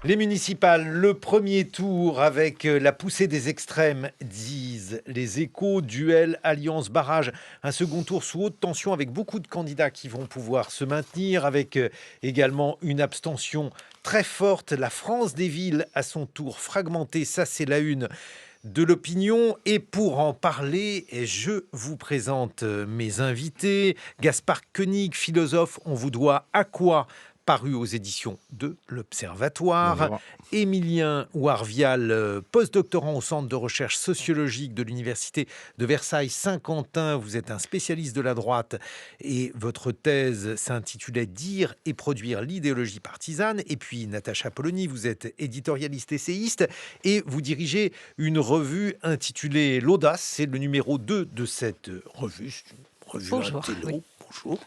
Les municipales, le premier tour avec la poussée des extrêmes, disent les Échos, duel, alliance, barrage. Un second tour sous haute tension avec beaucoup de candidats qui vont pouvoir se maintenir, avec également une abstention très forte. La France des villes, à son tour fragmentée, ça c'est la une de l'opinion. Et pour en parler, je vous présente mes invités. Gaspard Koenig, philosophe, on vous doit à quoi, paru aux éditions de l'Observatoire. Bonjour. Émilien Ouarvial, postdoctorant au Centre de recherche sociologique de l'Université de Versailles-Saint-Quentin. Vous êtes un spécialiste de la droite et votre thèse s'intitulait « Dire et produire l'idéologie partisane ». Et puis Natacha Polony, vous êtes éditorialiste essayiste et vous dirigez une revue intitulée L'Audace. C'est le numéro 2 de cette revue. C'est une revue Bonjour. intello. Oui. Bonjour.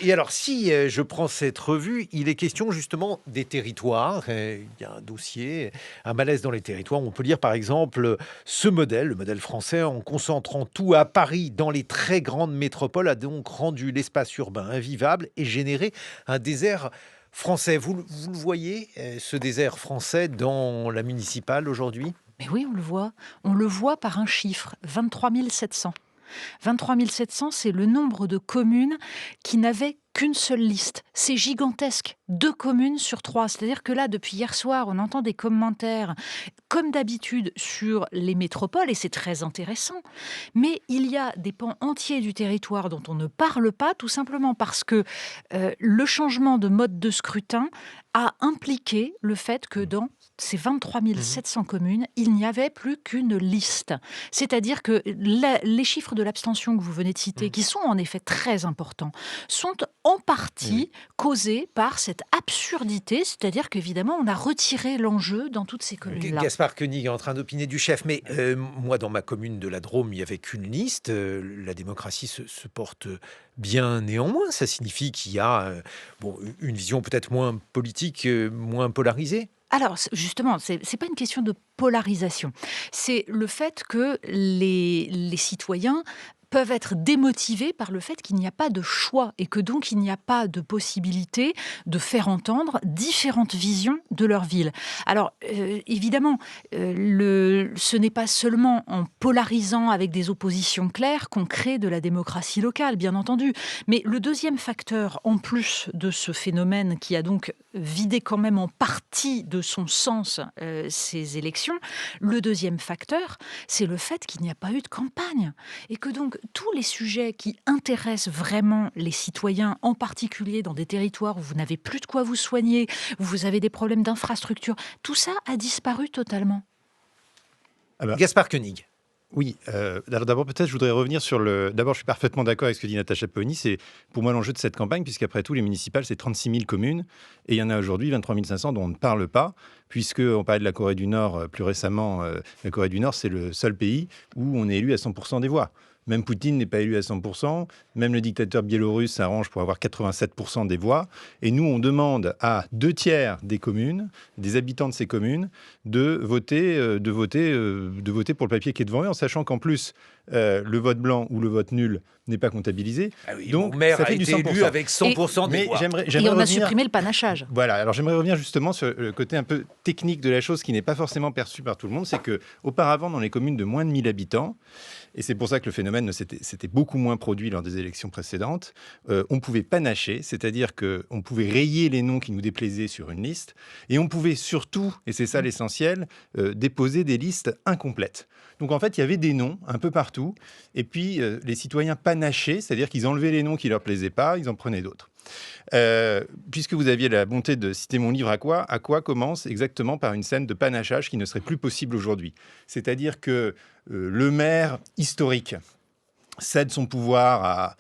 Et alors, si je prends cette revue, il est question justement des territoires. Il y a un dossier, un malaise dans les territoires. On peut lire par exemple ce modèle, le modèle français, en concentrant tout à Paris dans les très grandes métropoles, a donc rendu l'espace urbain invivable et généré un désert français. Vous le voyez, ce désert français dans la municipale aujourd'hui ? Mais oui, on le voit. On le voit par un chiffre, 23 700. 23 700, c'est le nombre de communes qui n'avaient qu'une seule liste. C'est gigantesque. 2 communes sur 3. C'est-à-dire que là, depuis hier soir, on entend des commentaires, comme d'habitude, sur les métropoles, et c'est très intéressant. Mais il y a des pans entiers du territoire dont on ne parle pas, tout simplement parce que le changement de mode de scrutin a impliqué le fait que dans ces 23 700 communes, il n'y avait plus qu'une liste. C'est-à-dire que les chiffres de l'abstention que vous venez de citer, qui sont en effet très importants, sont en partie causés par cette absurdité, c'est-à-dire qu'évidemment, on a retiré l'enjeu dans toutes ces communes-là. Gaspard Koenig est en train d'opiner du chef, mais moi, dans ma commune de la Drôme, il n'y avait qu'une liste. La démocratie se porte bien néanmoins. Ça signifie qu'il y a une vision peut-être moins politique, moins polarisée. Alors, justement, c'est pas une question de polarisation. C'est le fait que les citoyens peuvent être démotivés par le fait qu'il n'y a pas de choix et que donc il n'y a pas de possibilité de faire entendre différentes visions de leur ville. Alors, évidemment, ce n'est pas seulement en polarisant avec des oppositions claires qu'on crée de la démocratie locale, bien entendu. Mais le deuxième facteur, en plus de ce phénomène qui a donc vidé quand même en partie de son sens ces élections, le deuxième facteur, c'est le fait qu'il n'y a pas eu de campagne et que donc tous les sujets qui intéressent vraiment les citoyens, en particulier dans des territoires où vous n'avez plus de quoi vous soigner, où vous avez des problèmes d'infrastructure, tout ça a disparu totalement. Gaspard Koenig. Oui, alors d'abord peut-être je voudrais revenir sur le... D'abord je suis parfaitement d'accord avec ce que dit Natacha Polony, c'est pour moi l'enjeu de cette campagne, puisqu'après tout les municipales c'est 36 000 communes, et il y en a aujourd'hui 23 500 dont on ne parle pas, puisqu'on parlait de la Corée du Nord plus récemment. La Corée du Nord c'est le seul pays où on est élu à 100% des voix. Même Poutine n'est pas élu à 100%, même le dictateur biélorusse s'arrange pour avoir 87% des voix. Et nous, on demande à 2/3 des communes, des habitants de ces communes, de voter pour le papier qui est devant eux, en sachant qu'en plus, le vote blanc ou le vote nul n'est pas comptabilisé. Ah oui, donc, mon maire ça a fait du été 100%. élu avec 100% des Mais voix. Et on a supprimé le panachage. Voilà, alors j'aimerais revenir justement sur le côté un peu technique de la chose qui n'est pas forcément perçu par tout le monde, c'est qu'auparavant, dans les communes de moins de 1000 habitants, et c'est pour ça que le phénomène s'était beaucoup moins produit lors des élections précédentes, on pouvait panacher, c'est-à-dire qu'on pouvait rayer les noms qui nous déplaisaient sur une liste, et on pouvait surtout, et c'est ça l'essentiel, déposer des listes incomplètes. Donc en fait, il y avait des noms un peu partout, et puis les citoyens panachaient, c'est-à-dire qu'ils enlevaient les noms qui ne leur plaisaient pas, ils en prenaient d'autres. Puisque vous aviez la bonté de citer mon livre à quoi commence exactement par une scène de panachage qui ne serait plus possible aujourd'hui. C'est-à-dire que le maire historique cède son pouvoir à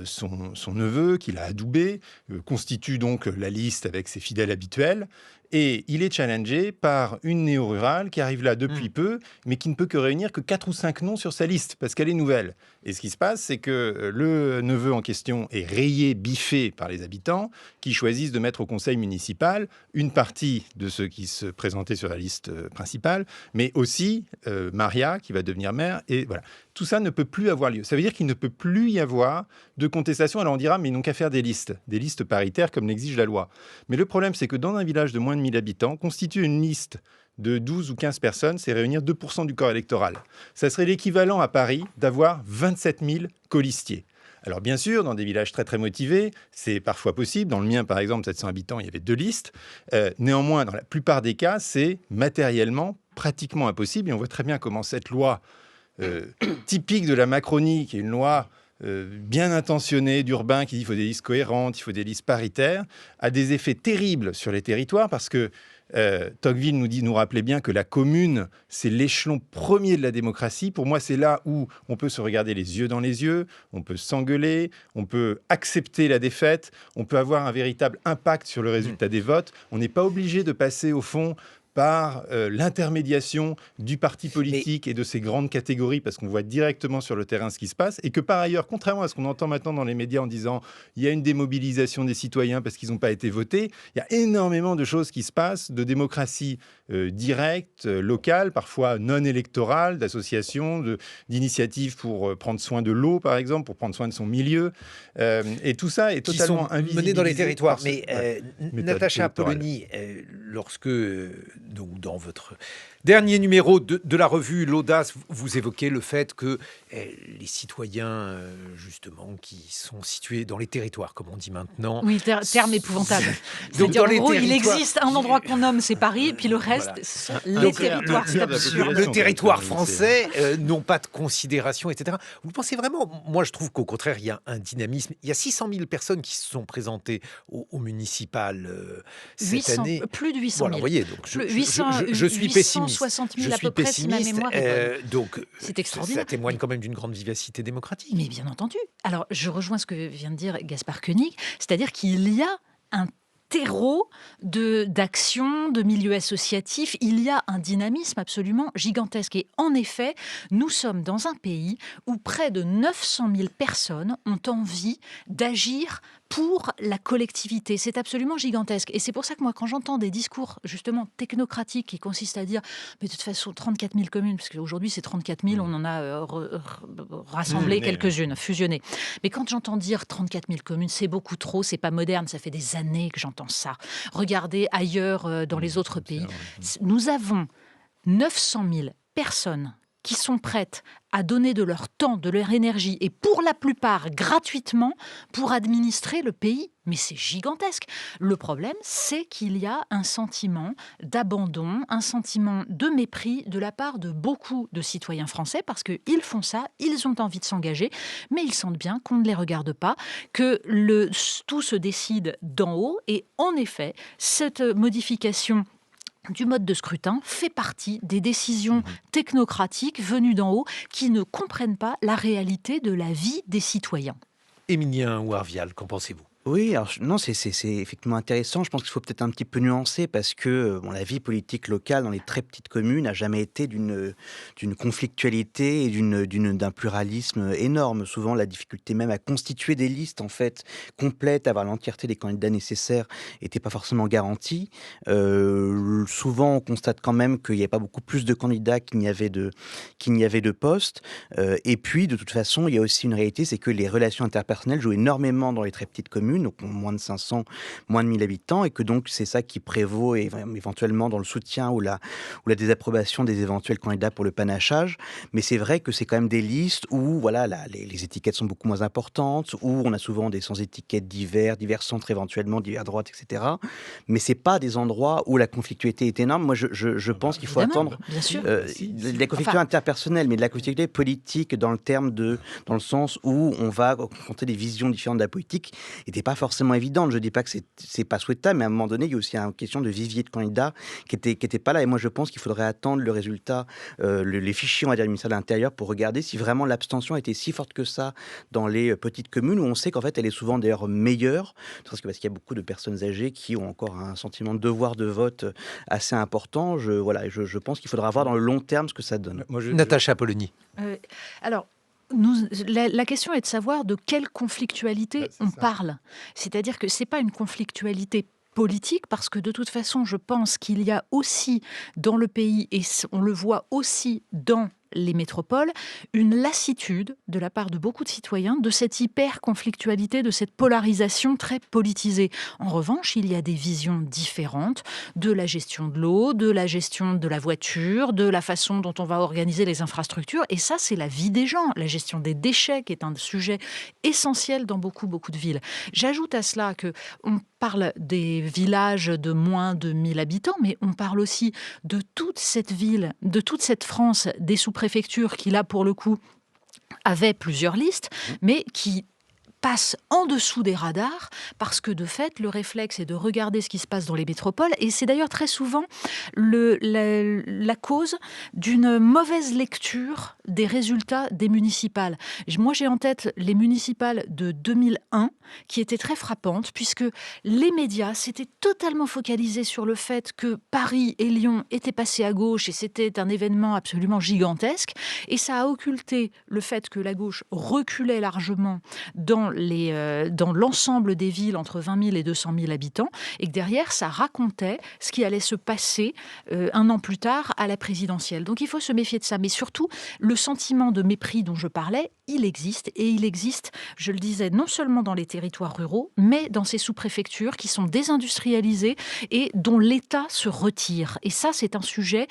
son neveu, qu'il a adoubé, constitue donc la liste avec ses fidèles habituels, et il est challengé par une néo-rurale qui arrive là depuis peu, mais qui ne peut que réunir que 4 ou 5 noms sur sa liste, parce qu'elle est nouvelle. Et ce qui se passe, c'est que le neveu en question est rayé, biffé par les habitants, qui choisissent de mettre au conseil municipal une partie de ceux qui se présentaient sur la liste principale, mais aussi Maria, qui va devenir maire, et voilà. Tout ça ne peut plus avoir lieu. Ça veut dire qu'il ne peut plus y avoir de contestation. Alors on dira, mais ils n'ont qu'à faire des listes paritaires comme l'exige la loi. Mais le problème, c'est que dans un village de moins de 1000 habitants, constituer une liste de 12 ou 15 personnes, c'est réunir 2% du corps électoral. Ça serait l'équivalent à Paris d'avoir 27 000 colistiers. Alors bien sûr, dans des villages très très motivés, c'est parfois possible. Dans le mien, par exemple, 700 habitants, il y avait 2 listes. Néanmoins, dans la plupart des cas, c'est matériellement pratiquement impossible. Et on voit très bien comment cette loi typique de la Macronie, qui est une loi bien intentionnée d'Urbain, qui dit qu'il faut des listes cohérentes, il faut des listes paritaires, a des effets terribles sur les territoires parce que Tocqueville nous rappelait bien que la commune, c'est l'échelon premier de la démocratie. Pour moi, c'est là où on peut se regarder les yeux dans les yeux, on peut s'engueuler, on peut accepter la défaite, on peut avoir un véritable impact sur le résultat des votes. On n'est pas obligé de passer, au fond, par l'intermédiation du parti politique et de ces grandes catégories, parce qu'on voit directement sur le terrain ce qui se passe, et que par ailleurs, contrairement à ce qu'on entend maintenant dans les médias en disant il y a une démobilisation des citoyens parce qu'ils n'ont pas été votés, il y a énormément de choses qui se passent, de démocratie directe, locale, parfois non électorale, d'associations, d'initiatives pour prendre soin de l'eau, par exemple, pour prendre soin de son milieu. Et tout ça est totalement invisibilisé. Mené dans les territoires. Mais Natacha Polony, lorsque... donc dans votre dernier numéro de la revue L'Audace, vous évoquez le fait que les citoyens, justement, qui sont situés dans les territoires, comme on dit maintenant... Oui, terme épouvantable. Donc, en gros, il existe un endroit qu'on nomme, c'est Paris, et puis le reste, sont les territoires. C'est absurde. Le territoire français n'ont pas de considération, etc. Vous pensez vraiment... Moi, je trouve qu'au contraire, il y a un dynamisme. Il y a 600 000 personnes qui se sont présentées au municipal cette année. Plus de 800 000. Voilà, vous voyez, donc je suis pessimiste. 860 000 à peu près, si ma mémoire est bonne. Donc, c'est extraordinaire. Ça témoigne quand même d'une grande vivacité démocratique. Mais bien entendu. Alors, je rejoins ce que vient de dire Gaspard Koenig, c'est-à-dire qu'il y a un terreau d'action, de milieu associatif. Il y a un dynamisme absolument gigantesque. Et en effet, nous sommes dans un pays où près de 900 000 personnes ont envie d'agir pour la collectivité. C'est absolument gigantesque. Et c'est pour ça que moi, quand j'entends des discours justement technocratiques qui consistent à dire mais de toute façon, 34 000 communes, parce qu'aujourd'hui c'est 34 000, on en a rassemblé quelques-unes, fusionnées. Mais quand j'entends dire 34 000 communes, c'est beaucoup trop, c'est pas moderne, ça fait des années que j'entends ça. Regardez ailleurs dans les autres pays. Nous avons 900 000 personnes qui sont prêtes à donner de leur temps, de leur énergie, et pour la plupart gratuitement, pour administrer le pays. Mais c'est gigantesque. Le problème, c'est qu'il y a un sentiment d'abandon, un sentiment de mépris de la part de beaucoup de citoyens français, parce qu'ils font ça, ils ont envie de s'engager, mais ils sentent bien qu'on ne les regarde pas, que tout se décide d'en haut. Et en effet, cette modification du mode de scrutin fait partie des décisions technocratiques venues d'en haut qui ne comprennent pas la réalité de la vie des citoyens. Émilien Ouarvial, qu'en pensez-vous ? Oui, alors non, c'est effectivement intéressant. Je pense qu'il faut peut-être un petit peu nuancer parce que la vie politique locale dans les très petites communes n'a jamais été d'une conflictualité et d'un pluralisme énorme. Souvent, la difficulté même à constituer des listes en fait complètes, avoir l'entièreté des candidats nécessaires, n'était pas forcément garantie. Souvent, on constate quand même qu'il n'y avait pas beaucoup plus de candidats qu'il n'y avait de postes. Et puis, de toute façon, il y a aussi une réalité, c'est que les relations interpersonnelles jouent énormément dans les très petites communes, donc moins de 500, moins de 1000 habitants, et que donc c'est ça qui prévaut éventuellement dans le soutien ou la désapprobation des éventuels candidats pour le panachage. Mais c'est vrai que c'est quand même des listes où les étiquettes sont beaucoup moins importantes, où on a souvent des sans-étiquettes divers centres éventuellement, divers droites, etc. Mais c'est pas des endroits où la conflictualité est énorme. Moi, je pense qu'il faut attendre bien sûr. la conflictualité interpersonnelle, mais de la conflictualité politique dans le sens où on va confronter des visions différentes de la politique, n'était pas forcément évidente. Je ne dis pas que c'est pas souhaitable, mais à un moment donné, il y a aussi une question de vivier de candidats qui était pas là. Et moi, je pense qu'il faudrait attendre le résultat, les fichiers, on va dire, du ministère de l'Intérieur pour regarder si vraiment l'abstention était si forte que ça dans les petites communes où on sait qu'en fait, elle est souvent d'ailleurs meilleure, parce qu'il y a beaucoup de personnes âgées qui ont encore un sentiment de devoir de vote assez important. Je pense qu'il faudra voir dans le long terme ce que ça donne. Natacha Polony. Alors, la question est de savoir de quelle conflictualité on parle. C'est-à-dire que ce n'est pas une conflictualité politique, parce que de toute façon, je pense qu'il y a aussi dans le pays, et on le voit aussi dans les métropoles une lassitude de la part de beaucoup de citoyens de cette hyper-conflictualité, de cette polarisation très politisée. En revanche, il y a des visions différentes de la gestion de l'eau, de la gestion de la voiture, de la façon dont on va organiser les infrastructures. Et ça, c'est la vie des gens. La gestion des déchets, qui est un sujet essentiel dans beaucoup de villes. J'ajoute à cela que on parle des villages de moins de 1000 habitants, mais on parle aussi de toute cette ville, de toute cette France, des sous-préfectures qui, là, pour le coup, avaient plusieurs listes, mais qui passe en dessous des radars parce que de fait, le réflexe est de regarder ce qui se passe dans les métropoles et c'est d'ailleurs très souvent la cause d'une mauvaise lecture des résultats des municipales. Moi, j'ai en tête les municipales de 2001 qui étaient très frappantes puisque les médias s'étaient totalement focalisés sur le fait que Paris et Lyon étaient passés à gauche et c'était un événement absolument gigantesque et ça a occulté le fait que la gauche reculait largement dans l'ensemble des villes entre 20 000 et 200 000 habitants, et que derrière, ça racontait ce qui allait se passer un an plus tard à la présidentielle. Donc il faut se méfier de ça. Mais surtout, le sentiment de mépris dont je parlais, il existe. Et il existe, je le disais, non seulement dans les territoires ruraux, mais dans ces sous-préfectures qui sont désindustrialisées et dont l'État se retire. Et ça, c'est un sujet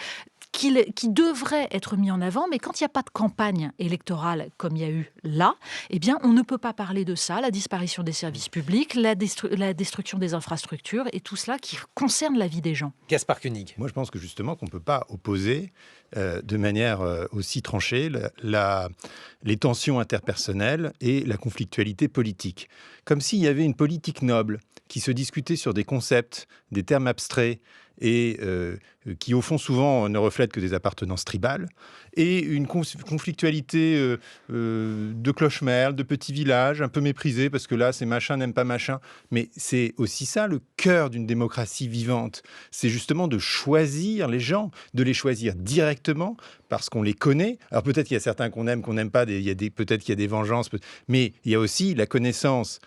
qui devrait être mis en avant, mais quand il n'y a pas de campagne électorale comme il y a eu là, eh bien, on ne peut pas parler de ça, la disparition des services publics, la destruction des infrastructures et tout cela qui concerne la vie des gens. Gaspard Koenig. Moi, je pense que justement qu'on ne peut pas opposer de manière aussi tranchée les tensions interpersonnelles et la conflictualité politique. Comme s'il y avait une politique noble qui se discutait sur des concepts, des termes abstraits, et qui, au fond, souvent ne reflètent que des appartenances tribales, et une conflictualité de cloche-merle, de petits villages, un peu méprisés, parce que là, c'est machin n'aime pas machin. Mais c'est aussi ça, le cœur d'une démocratie vivante. C'est justement de choisir les gens, de les choisir directement, parce qu'on les connaît. Alors peut-être qu'il y a certains qu'on aime, qu'on n'aime pas, peut-être qu'il y a des vengeances, mais il y a aussi la connaissance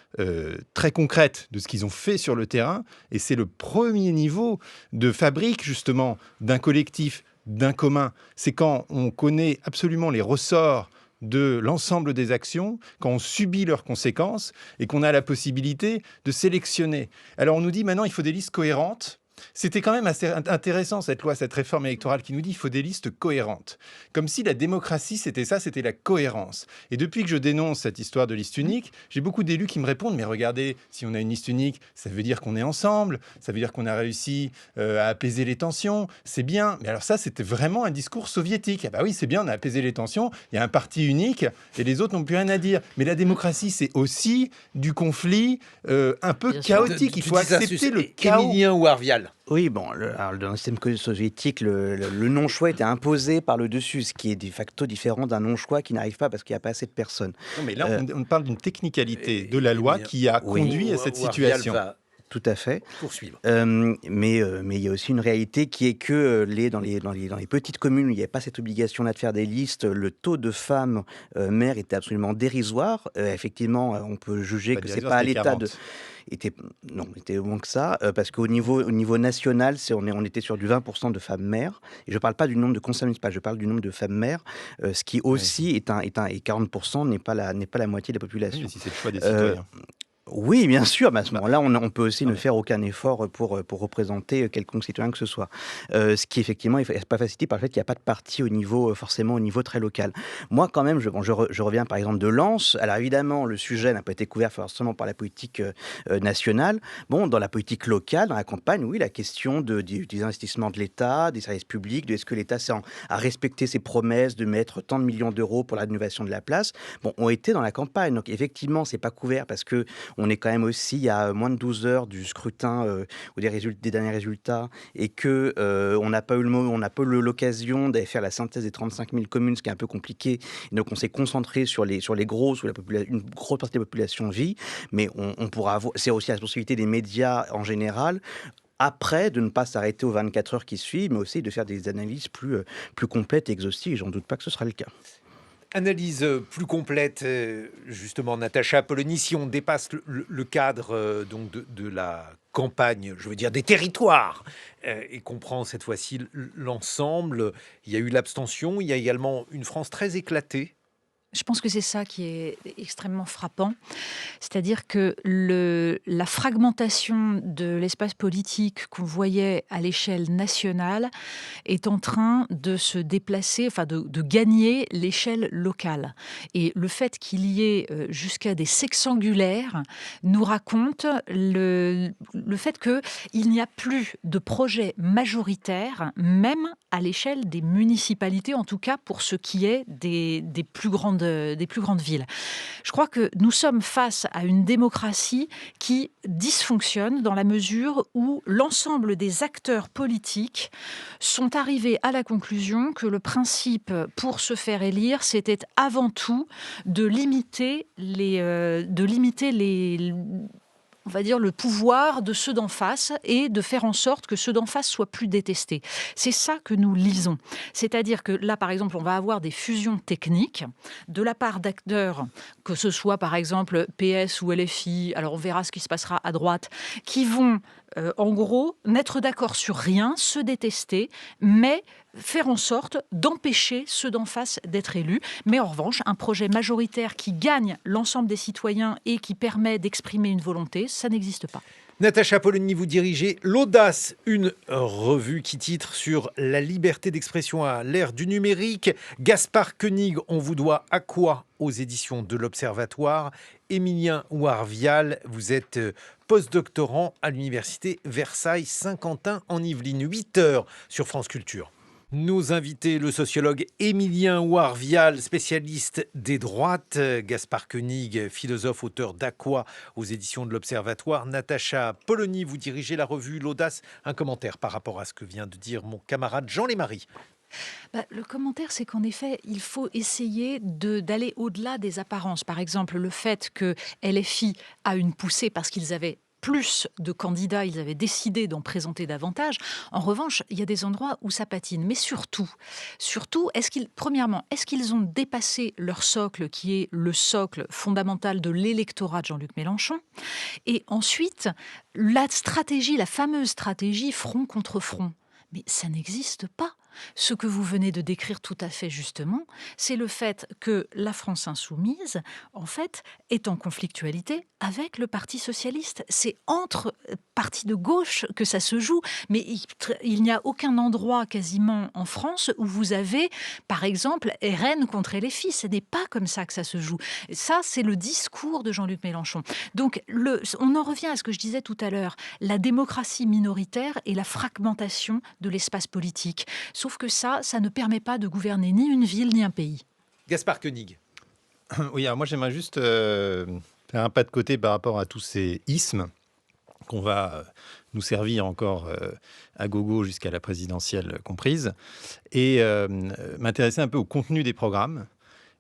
très concrète de ce qu'ils ont fait sur le terrain, et c'est le premier niveau de fabrique, justement, d'un collectif, d'un commun. C'est quand on connaît absolument les ressorts de l'ensemble des actions, quand on subit leurs conséquences et qu'on a la possibilité de sélectionner. Alors on nous dit maintenant il faut des listes cohérentes. C'était quand même assez intéressant cette loi, cette réforme électorale qui nous dit qu'il faut des listes cohérentes. Comme si la démocratie c'était ça, c'était la cohérence. Et depuis que je dénonce cette histoire de liste unique, j'ai beaucoup d'élus qui me répondent mais regardez, si on a une liste unique, ça veut dire qu'on est ensemble, ça veut dire qu'on a réussi à apaiser les tensions, c'est bien. Mais alors ça c'était vraiment un discours soviétique. Ah bah oui c'est bien, on a apaisé les tensions, il y a un parti unique et les autres n'ont plus rien à dire. Mais la démocratie c'est aussi du conflit un peu chaotique. Il faut accepter le chaos. Émilien ou Arvial. Oui, bon, dans le système soviétique, le non-choix était imposé par le dessus, ce qui est de facto différent d'un non-choix qui n'arrive pas parce qu'il n'y a pas assez de personnes. Non, mais là, on parle d'une technicalité de la loi qui a conduit à cette situation. Tout à fait. Poursuivre. Mais il y a aussi une réalité qui est que dans les petites communes où il n'y avait pas cette obligation-là de faire des listes, le taux de femmes maires était absolument dérisoire. Effectivement, on peut juger que c'est pas à l'état de... était moins que ça, parce qu'au niveau national, on était sur du 20% de femmes maires. Et je ne parle pas du nombre de conseillers municipaux, je parle du nombre de femmes maires, ce qui aussi et 40% n'est pas la moitié de la population. Oui, si c'est le choix des citoyens. Oui, bien sûr, mais à ce moment-là, on peut aussi ne faire aucun effort pour représenter quelconque citoyen que ce soit. Ce qui, effectivement, n'est pas facilité par le fait qu'il n'y a pas de parti forcément au niveau très local. Moi, quand même, je reviens par exemple de Lens. Alors évidemment, le sujet n'a pas été couvert forcément par la politique nationale. Bon, dans la politique locale, dans la campagne, oui, la question des investissements de l'État, des services publics, est-ce que l'État a respecté ses promesses de mettre tant de millions d'euros pour la rénovation de la place, ont été dans la campagne. Donc effectivement, c'est pas couvert parce que on est quand même aussi, il y a moins de 12 heures du scrutin ou des derniers résultats et que on n'a pas eu l'occasion d'aller faire la synthèse des 35 000 communes, ce qui est un peu compliqué. Et donc on s'est concentré sur les grosses où une grosse partie de la population vit, mais on pourra avoir, c'est aussi la responsabilité des médias en général. Après, de ne pas s'arrêter aux 24 heures qui suivent, mais aussi de faire des analyses plus complètes et exhaustives. Et j'en doute pas que ce sera le cas. Analyse plus complète, justement, Natacha Polony, si on dépasse le cadre donc de la campagne, je veux dire des territoires, et qu'on prend cette fois-ci l'ensemble, il y a eu l'abstention, il y a également une France très éclatée. Je pense que c'est ça qui est extrêmement frappant. C'est-à-dire que la fragmentation de l'espace politique qu'on voyait à l'échelle nationale est en train de se déplacer, enfin de gagner l'échelle locale. Et le fait qu'il y ait jusqu'à des sexangulaires nous raconte le fait qu'il n'y a plus de projet majoritaire, même à l'échelle des municipalités, en tout cas pour ce qui est des plus grandes villes. Je crois que nous sommes face à une démocratie qui dysfonctionne dans la mesure où l'ensemble des acteurs politiques sont arrivés à la conclusion que le principe pour se faire élire, c'était avant tout de limiter on va dire, le pouvoir de ceux d'en face et de faire en sorte que ceux d'en face soient plus détestés. C'est ça que nous lisons. C'est-à-dire que là, par exemple, on va avoir des fusions techniques de la part d'acteurs, que ce soit par exemple PS ou LFI, alors on verra ce qui se passera à droite, qui vont en gros n'être d'accord sur rien, se détester, mais faire en sorte d'empêcher ceux d'en face d'être élus. Mais en revanche, un projet majoritaire qui gagne l'ensemble des citoyens et qui permet d'exprimer une volonté, ça n'existe pas. Natacha Polony, vous dirigez L'Audace, une revue qui titre sur la liberté d'expression à l'ère du numérique. Gaspard Koenig, on vous doit à quoi aux éditions de l'Observatoire. Émilien Ouarvial, vous êtes postdoctorant à l'université Versailles-Saint-Quentin en Yvelines. 8h sur France Culture. Nos invités, le sociologue Émilien Ouarvial, spécialiste des droites, Gaspard Koenig, philosophe, auteur d'À quoi aux éditions de l'Observatoire, Natacha Polony, vous dirigez la revue L'Audace. Un commentaire par rapport à ce que vient de dire mon camarade Jean Lémarie. Le commentaire, c'est qu'en effet, il faut essayer d'aller au-delà des apparences. Par exemple, le fait que LFI a une poussée parce qu'ils avaient plus de candidats, ils avaient décidé d'en présenter davantage. En revanche, il y a des endroits où ça patine. Mais surtout, premièrement, est-ce qu'ils ont dépassé leur socle, qui est le socle fondamental de l'électorat de Jean-Luc Mélenchon? Et ensuite, la fameuse stratégie front contre front. Mais ça n'existe pas. Ce que vous venez de décrire tout à fait justement, c'est le fait que la France insoumise, en fait, est en conflictualité avec le Parti socialiste. C'est entre partis de gauche que ça se joue, mais il n'y a aucun endroit quasiment en France où vous avez, par exemple, RN contre LFI. Ce n'est pas comme ça que ça se joue. Ça, c'est le discours de Jean-Luc Mélenchon. Donc, on en revient à ce que je disais tout à l'heure, la démocratie minoritaire et la fragmentation de l'espace politique. Sauf que ça ne permet pas de gouverner ni une ville ni un pays. Gaspard Koenig. Oui, alors moi j'aimerais juste faire un pas de côté par rapport à tous ces ismes qu'on va nous servir encore à gogo jusqu'à la présidentielle comprise, et m'intéresser un peu au contenu des programmes.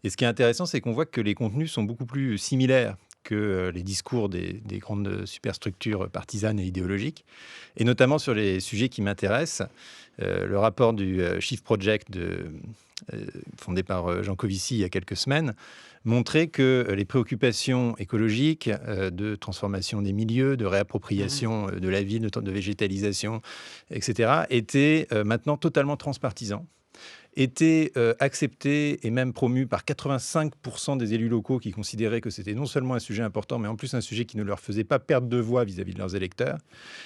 Et ce qui est intéressant, c'est qu'on voit que les contenus sont beaucoup plus similaires que les discours des grandes superstructures partisanes et idéologiques, et notamment sur les sujets qui m'intéressent. Le rapport du Shift Project fondé par Jean Covici il y a quelques semaines montrait que les préoccupations écologiques, de transformation des milieux, de réappropriation de la ville, de végétalisation, etc., étaient maintenant totalement transpartisans, était accepté et même promu par 85% des élus locaux qui considéraient que c'était non seulement un sujet important, mais en plus un sujet qui ne leur faisait pas perdre de voix vis-à-vis de leurs électeurs.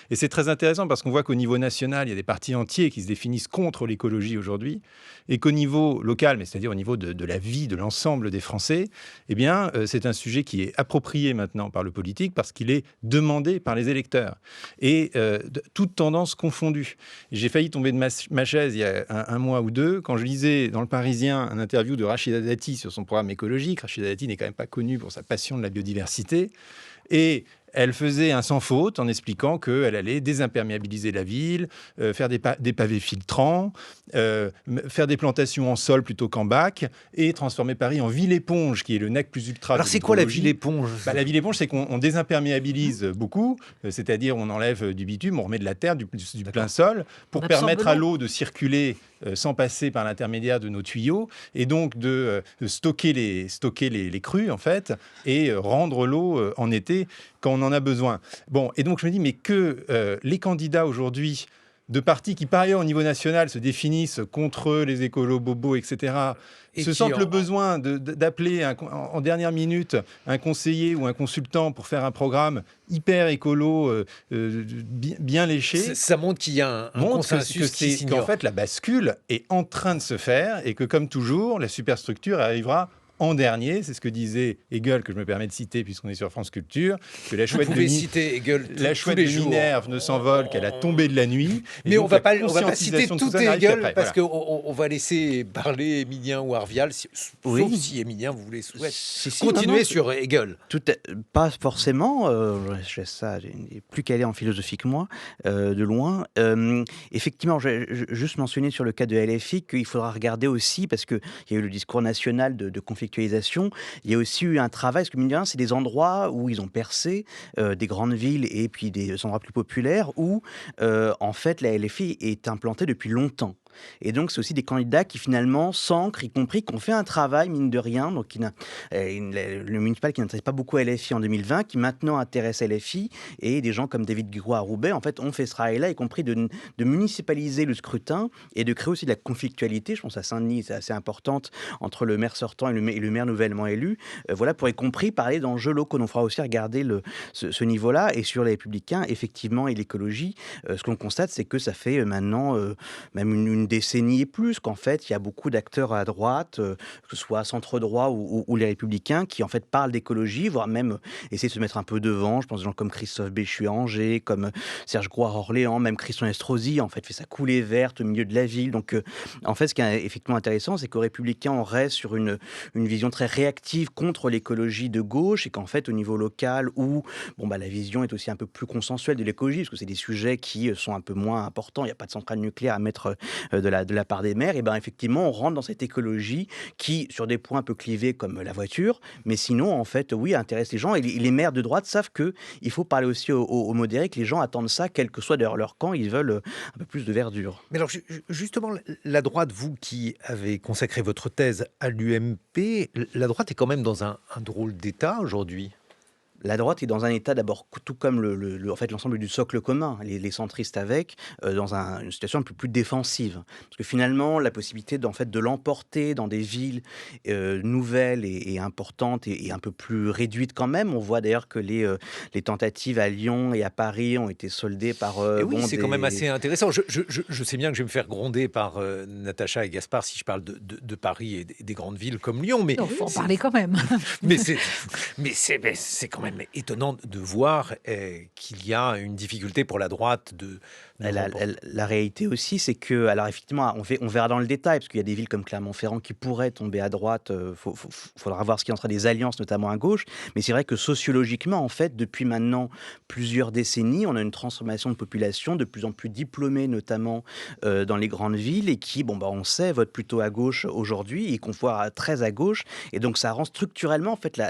Et c'est très intéressant parce qu'on voit qu'au niveau national, il y a des partis entiers qui se définissent contre l'écologie aujourd'hui, et qu'au niveau local, mais c'est-à-dire au niveau de la vie de l'ensemble des Français, eh bien, c'est un sujet qui est approprié maintenant par le politique parce qu'il est demandé par les électeurs. Et toutes tendances confondues. J'ai failli tomber de ma chaise il y a un mois ou deux quand je lisais dans Le Parisien un interview de Rachida Dati sur son programme écologique. Rachida Dati n'est quand même pas connue pour sa passion de la biodiversité. Et elle faisait un sans faute en expliquant qu'elle allait désimperméabiliser la ville, faire des pavés filtrants, faire des plantations en sol plutôt qu'en bac, et transformer Paris en ville éponge, qui est le nec plus ultra. Alors c'est quoi la ville éponge? La ville éponge, c'est qu'on désimperméabilise beaucoup, c'est-à-dire on enlève du bitume, on remet de la terre, du plein sol, pour permettre à l'eau de circuler sans passer par l'intermédiaire de nos tuyaux, et donc de stocker les crues, en fait, et rendre l'eau en été quand on en a besoin. Bon, et donc je me dis, mais que les candidats aujourd'hui de partis qui, par ailleurs, au niveau national, se définissent contre les écolos bobos, etc., se sentent le besoin d'appeler en dernière minute un conseiller ou un consultant pour faire un programme hyper écolo, bien léché. Ça montre qu'il y a un consensus qui s'ignore. Qu'en fait, la bascule est en train de se faire et que, comme toujours, la superstructure arrivera en dernier. C'est ce que disait Hegel, que je me permets de citer puisqu'on est sur France Culture, que la chouette de Minerve ne s'envole qu'à la tombée de la nuit. Mais on va pas citer tout Hegel parce qu'on va laisser parler Émilien ou Arvial, sauf si Émilien vous voulez continuer sur Hegel. Pas forcément, je laisse ça, il est plus calé en philosophie que moi, de loin. Effectivement, j'ai juste mentionné sur le cas de LFI qu'il faudra regarder aussi, parce qu'il y a eu le discours national de conflictualisation. Il y a aussi eu un travail, parce que mine de rien, c'est des endroits où ils ont percé, des grandes villes et puis des endroits plus populaires où, en fait, la LFI est implantée depuis longtemps. Et donc, c'est aussi des candidats qui finalement s'ancrent, y compris qui ont fait un travail, mine de rien, donc le municipal qui n'intéresse pas beaucoup à LFI en 2020, qui maintenant intéresse LFI, et des gens comme David Guiraud à Roubaix, en fait, ont fait ce travail-là, y compris de municipaliser le scrutin et de créer aussi de la conflictualité. Je pense à Saint-Denis, c'est assez importante, entre le maire sortant et le maire nouvellement élu. Voilà, pour y compris parler d'enjeux locaux. On fera aussi regarder ce niveau-là. Et sur les Républicains, effectivement, et l'écologie, ce qu'on constate, c'est que ça fait maintenant même une décennie et plus qu'en fait il y a beaucoup d'acteurs à droite, que ce soit centre-droit ou les Républicains, qui en fait parlent d'écologie, voire même essaient de se mettre un peu devant. Je pense à des gens comme Christophe Béchu à Angers, comme Serge Grouard à Orléans, même Christian Estrosi en fait fait sa coulée verte au milieu de la ville. Donc en fait ce qui est effectivement intéressant, c'est qu'aux Républicains on reste sur une vision très réactive contre l'écologie de gauche, et qu'en fait au niveau local où la vision est aussi un peu plus consensuelle de l'écologie, parce que c'est des sujets qui sont un peu moins importants, il n'y a pas de centrale nucléaire à mettre de la part des maires, et effectivement on rentre dans cette écologie qui, sur des points, peut cliver comme la voiture, mais sinon en fait oui, intéresse les gens, et les maires de droite savent qu'il faut parler aussi aux modérés, que les gens attendent ça, quel que soit d'ailleurs leur camp, ils veulent un peu plus de verdure. Mais alors justement, la droite, vous qui avez consacré votre thèse à l'UMP, la droite est quand même dans un drôle d'état aujourd'hui. La droite est dans un état d'abord, tout comme en fait, l'ensemble du socle commun, les centristes avec, dans une situation un peu plus défensive. Parce que finalement, la possibilité de l'emporter dans des villes nouvelles et importantes et un peu plus réduites quand même. On voit d'ailleurs que les tentatives à Lyon et à Paris ont été soldées par... c'est quand même assez intéressant. Je sais bien que je vais me faire gronder par Natacha et Gaspard si je parle de Paris et des grandes villes comme Lyon. Mais il faut en parler quand même. mais c'est quand même étonnant de voir qu'il y a une difficulté pour la droite de la réalité aussi, c'est que, alors effectivement, on verra dans le détail, parce qu'il y a des villes comme Clermont-Ferrand qui pourraient tomber à droite. Faudra voir ce qu'il y a entre des alliances, notamment à gauche. Mais c'est vrai que sociologiquement, en fait, depuis maintenant plusieurs décennies, on a une transformation de population de plus en plus diplômée, notamment dans les grandes villes, et qui, on sait, votent plutôt à gauche aujourd'hui, et qu'on voit très à gauche. Et donc, ça rend structurellement, en fait,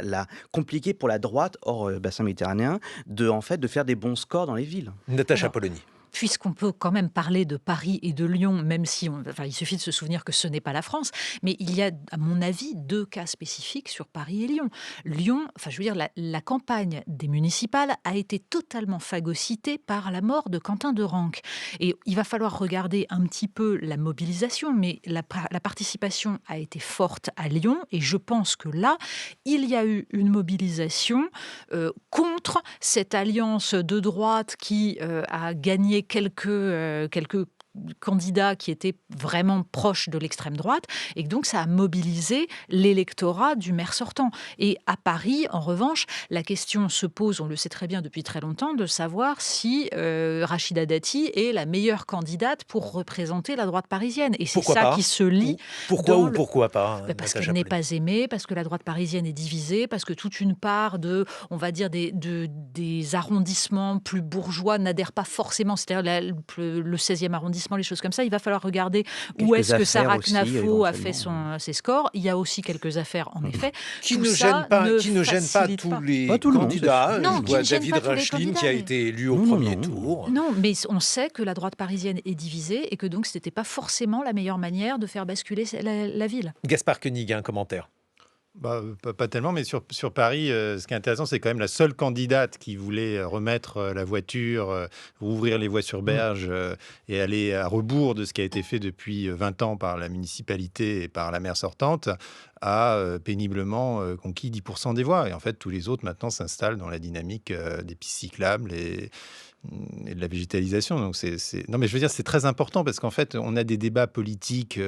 compliqué pour la droite, hors bassin méditerranéen, de faire des bons scores dans les villes. Natacha Polony. Puisqu'on peut quand même parler de Paris et de Lyon, même si il suffit de se souvenir que ce n'est pas la France, mais il y a, à mon avis, deux cas spécifiques sur Paris et Lyon. Lyon, la campagne des municipales a été totalement phagocytée par la mort de Quentin de Ranc. Et il va falloir regarder un petit peu la mobilisation, mais la participation a été forte à Lyon, et je pense que là, il y a eu une mobilisation contre cette alliance de droite qui a gagné quelques candidats qui étaient vraiment proches de l'extrême droite, et que donc ça a mobilisé l'électorat du maire sortant. Et à Paris, en revanche, la question se pose, on le sait très bien depuis très longtemps, de savoir si Rachida Dati est la meilleure candidate pour représenter la droite parisienne. Et c'est Pourquoi ça pas qui se lit. Pourquoi dans ou le- pourquoi pas, Parce Natacha qu'elle n'est Polony. pas aimée, parce que la droite parisienne est divisée, parce que toute une part de, on va dire, des arrondissements plus bourgeois n'adhèrent pas forcément, c'est-à-dire le 16e arrondissement, les choses comme ça. Il va falloir regarder où Quelques est-ce que affaires Sarah aussi, Knafo a fait éventuellement. ses scores. Il y a aussi quelques affaires, en effet. Qui Tout ne ça gêne pas facilite tous pas. les Pas tout le monde, candidats. c'est- Non, Je qui vois ne gêne David pas tous les Rachlin candidats, qui a mais- été élu au Non, non, premier non. tour. Non, mais on sait que la droite parisienne est divisée et que donc ce n'était pas forcément la meilleure manière de faire basculer la ville. Gaspard Koenig, un commentaire. Pas tellement, mais sur Paris, ce qui est intéressant, c'est quand même la seule candidate qui voulait remettre la voiture, rouvrir les voies sur berge et aller à rebours de ce qui a été fait depuis 20 ans par la municipalité et par la maire sortante, a péniblement conquis 10% des voix. Et en fait, tous les autres maintenant s'installent dans la dynamique des pistes cyclables et de la végétalisation. Donc non, mais je veux dire, c'est très important parce qu'en fait, on a des débats politiques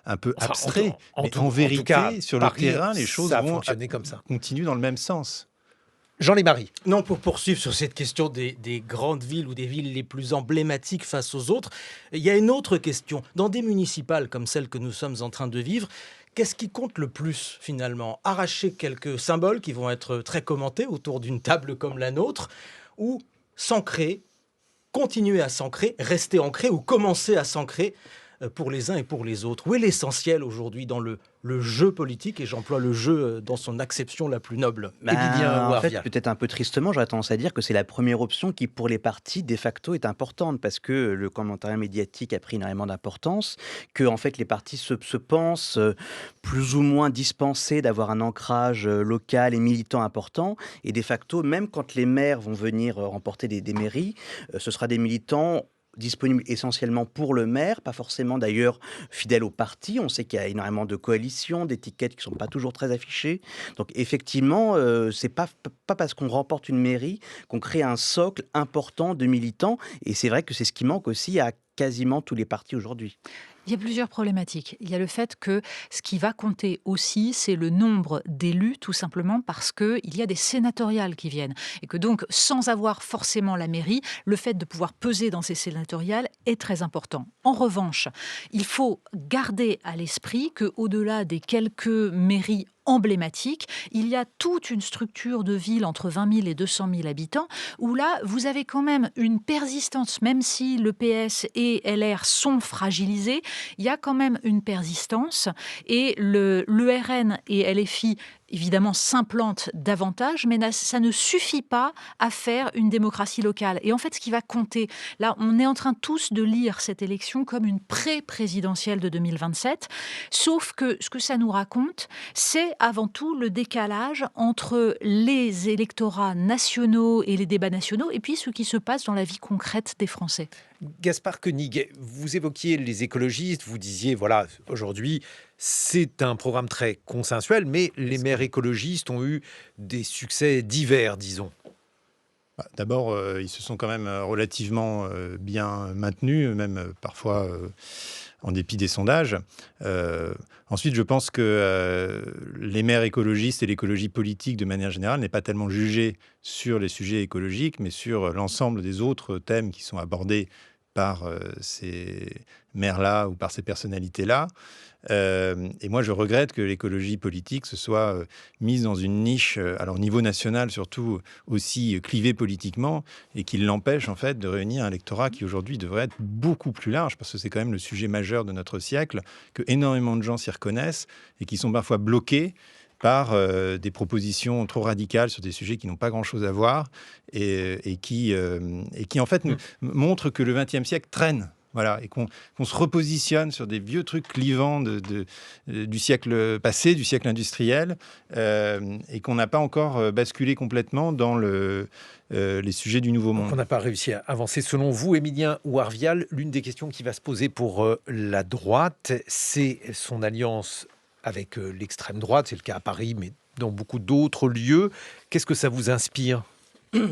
un peu Enfin, abstraits. Mais tout en vérité, cas, sur le Paris, terrain, les choses ça a vont fonctionné comme ça. continuent dans le même sens. Jean Lémarie. Non, pour poursuivre sur cette question des grandes villes ou des villes les plus emblématiques face aux autres, il y a une autre question. Dans des municipales comme celle que nous sommes en train de vivre, qu'est-ce qui compte le plus finalement? Arracher quelques symboles qui vont être très commentés autour d'une table comme la nôtre, ou s'ancrer, continuer à s'ancrer, rester ancré ou commencer à s'ancrer pour les uns et pour les autres? Où est l'essentiel aujourd'hui dans le jeu politique? Et j'emploie le jeu dans son acception la plus noble. Émilien En fait, Ouarvial. peut-être un peu tristement, j'aurais tendance à dire que c'est la première option qui, pour les partis, de facto, est importante parce que le commentaire médiatique a pris énormément d'importance, que en fait, les partis se pensent plus ou moins dispensés d'avoir un ancrage local et militant important. Et de facto, même quand les maires vont venir remporter des mairies, ce sera des militants disponible essentiellement pour le maire, pas forcément d'ailleurs fidèle au parti. On sait qu'il y a énormément de coalitions, d'étiquettes qui ne sont pas toujours très affichées. Donc effectivement, c'est pas parce qu'on remporte une mairie qu'on crée un socle important de militants. Et c'est vrai que c'est ce qui manque aussi à quasiment tous les partis aujourd'hui. Il y a plusieurs problématiques. Il y a le fait que ce qui va compter aussi, c'est le nombre d'élus, tout simplement parce qu'il y a des sénatoriales qui viennent. Et que donc, sans avoir forcément la mairie, le fait de pouvoir peser dans ces sénatoriales est très important. En revanche, il faut garder à l'esprit qu'au-delà des quelques mairies emblématique, il y a toute une structure de ville entre 20 000 et 200 000 habitants, où là, vous avez quand même une persistance, même si le PS et LR sont fragilisés, il y a quand même une persistance, et le RN et LFI évidemment s'implantent davantage, mais ça ne suffit pas à faire une démocratie locale. Et en fait, ce qui va compter, là, on est en train tous de lire cette élection comme une pré-présidentielle de 2027, sauf que ce que ça nous raconte, c'est avant tout le décalage entre les électorats nationaux et les débats nationaux, et puis ce qui se passe dans la vie concrète des Français. Gaspard Koenig, vous évoquiez les écologistes, vous disiez, voilà, aujourd'hui, c'est un programme très consensuel, mais les maires écologistes ont eu des succès divers, disons. D'abord, ils se sont quand même relativement bien maintenus, même parfois en dépit des sondages. Ensuite, je pense que les maires écologistes et l'écologie politique, de manière générale, n'est pas tellement jugée sur les sujets écologiques, mais sur l'ensemble des autres thèmes qui sont abordés par ces maires-là ou par ces personnalités-là. Et moi, je regrette que l'écologie politique se soit mise dans une niche, alors au niveau national surtout, aussi clivée politiquement, et qu'il l'empêche en fait de réunir un électorat qui aujourd'hui devrait être beaucoup plus large, parce que c'est quand même le sujet majeur de notre siècle, que énormément de gens s'y reconnaissent et qui sont parfois bloqués par des propositions trop radicales sur des sujets qui n'ont pas grand-chose à voir et qui en fait montrent que le XXe siècle traîne. Voilà, et qu'on se repositionne sur des vieux trucs clivants du siècle passé, du siècle industriel, et qu'on n'a pas encore basculé complètement dans les sujets du nouveau monde. On n'a pas réussi à avancer. Selon vous, Émilien Ouarvial, l'une des questions qui va se poser pour la droite, c'est son alliance avec l'extrême droite. C'est le cas à Paris, mais dans beaucoup d'autres lieux. Qu'est-ce que ça vous inspire ?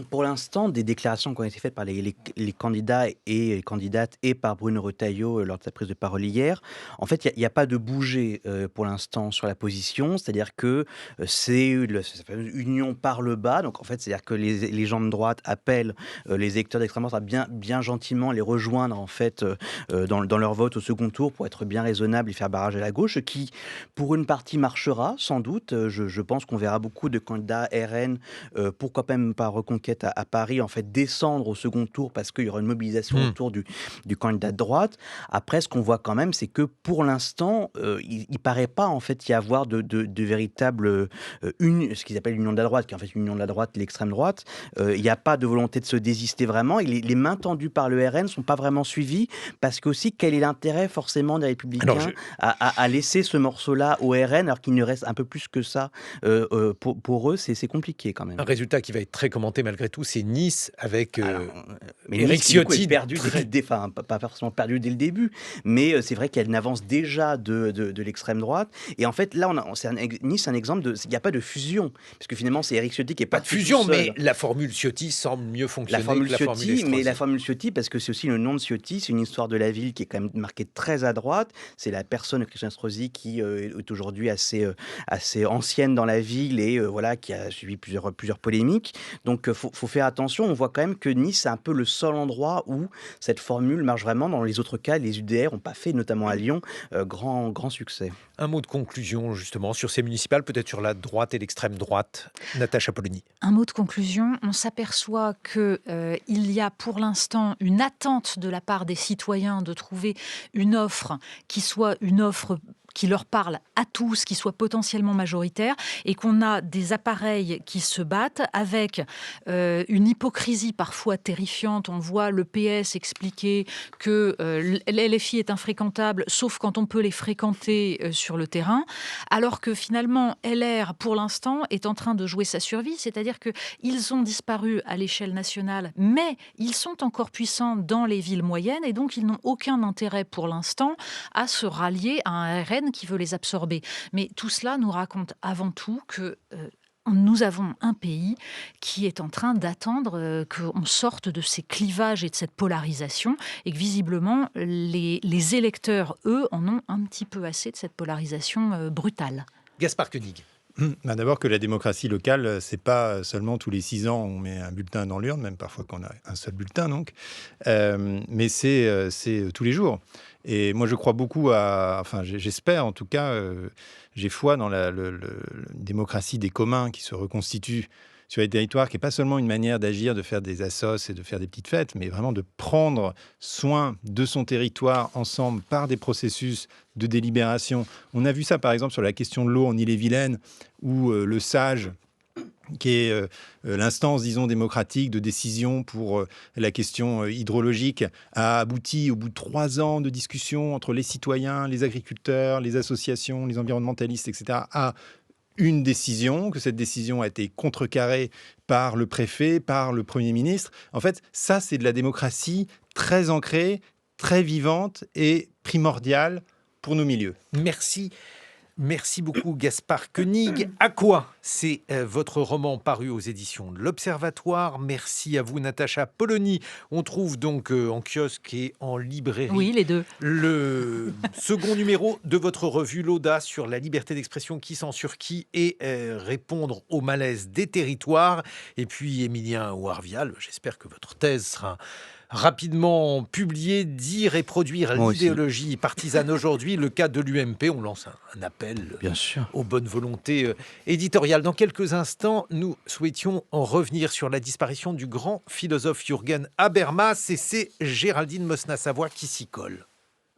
Pour l'instant, des déclarations qui ont été faites par les candidats et les candidates et par Bruno Retailleau lors de sa prise de parole hier, en fait, il y a pas de bouger, pour l'instant sur la position. C'est-à-dire que, cette fameuse union par le bas. Donc en fait, c'est-à-dire que les gens de droite appellent, les électeurs d'extrême droite à bien gentiment les rejoindre en fait, dans leur vote au second tour pour être bien raisonnable et faire barrage à la gauche, ce qui, pour une partie, marchera sans doute. Je pense qu'on verra beaucoup de candidats RN, pourquoi même pas Reconquête à Paris, en fait, descendre au second tour parce qu'il y aura une mobilisation autour du candidat de droite. Après, ce qu'on voit quand même, c'est que pour l'instant, il paraît pas en fait y avoir de véritable ce qu'ils appellent l'union de la droite, qui est en fait une union de la droite, l'extrême droite. Il n'y a pas de volonté de se désister vraiment. Et les mains tendues par le RN sont pas vraiment suivies parce qu'aussi, quel est l'intérêt forcément des Républicains à laisser ce morceau-là au RN alors qu'il ne reste un peu plus que ça pour eux, c'est compliqué quand même. Un résultat qui va être très commenté malgré tout, c'est Nice avec mais Éric Nice, qui, du coup, Ciotti. est perdu enfin, pas forcément perdu dès le début, mais c'est vrai qu'il y a une avance déjà de l'extrême droite. Et en fait, là, Nice, c'est un exemple de. Il n'y a pas de fusion, parce que finalement, c'est Éric Ciotti qui est Pas pas de fusion, mais la formule Ciotti semble mieux fonctionner la formule que la formule Ciotti, mais Estrosi. la formule Ciotti, parce que c'est aussi le nom de Ciotti, c'est une histoire de la ville qui est quand même marquée très à droite. C'est la personne de Christian Estrosi qui est aujourd'hui assez ancienne dans la ville et voilà, qui a suivi plusieurs polémiques. Donc, faut faire attention. On voit quand même que Nice, c'est un peu le seul endroit où cette formule marche vraiment. Dans les autres cas, les UDR n'ont pas fait, notamment à Lyon, grand succès. Un mot de conclusion, justement, sur ces municipales, peut-être sur la droite et l'extrême droite. Natacha Polony. Un mot de conclusion, on s'aperçoit qu'il y a pour l'instant une attente de la part des citoyens de trouver une offre qui soit une offre qui leur parle à tous, qui soit potentiellement majoritaire, et qu'on a des appareils qui se battent avec une hypocrisie parfois terrifiante. On voit le PS expliquer que l'LFI est infréquentable, sauf quand on peut les fréquenter sur le terrain, alors que finalement, LR, pour l'instant, est en train de jouer sa survie, c'est-à-dire qu'ils ont disparu à l'échelle nationale, mais ils sont encore puissants dans les villes moyennes, et donc ils n'ont aucun intérêt pour l'instant à se rallier à un RN qui veut les absorber. Mais tout cela nous raconte avant tout que nous avons un pays qui est en train d'attendre qu'on sorte de ces clivages et de cette polarisation, et que visiblement les électeurs, eux, en ont un petit peu assez de cette polarisation brutale. Gaspard Koenig. D'abord que la démocratie locale, c'est pas seulement tous les 6 ans on met un bulletin dans l'urne, même parfois qu'on a un seul bulletin donc, mais c'est tous les jours. Et moi je crois beaucoup enfin j'espère en tout cas, j'ai foi dans la démocratie des communs qui se reconstitue sur les territoires, qui n'est pas seulement une manière d'agir, de faire des assos et de faire des petites fêtes, mais vraiment de prendre soin de son territoire ensemble par des processus de délibération. On a vu ça par exemple sur la question de l'eau en Ille-et-Vilaine, où le SAGE, qui est l'instance, disons, démocratique de décision pour la question hydrologique, a abouti au bout de 3 ans de discussion entre les citoyens, les agriculteurs, les associations, les environnementalistes, etc., à une décision, que cette décision a été contrecarrée par le préfet, par le Premier ministre. En fait, ça, c'est de la démocratie très ancrée, très vivante et primordiale pour nos milieux. Merci. Merci beaucoup Gaspard Koenig. À quoi? C'est votre roman paru aux éditions de l'Observatoire. Merci à vous Natacha Polony. On trouve donc en kiosque et en librairie. Oui, les deux. Le second numéro de votre revue L'Audace sur la liberté d'expression, qui censure qui, et répondre au malaise des territoires. Et puis Émilien Ouarvial, j'espère que votre thèse sera rapidement publié, dire et produire l'idéologie partisane aujourd'hui. Le cas de l'UMP, on lance un appel Bien sûr. aux bonnes volontés éditoriales. Dans quelques instants, nous souhaitions en revenir sur la disparition du grand philosophe Jürgen Habermas, et c'est Géraldine Mosna-Savoie qui s'y colle.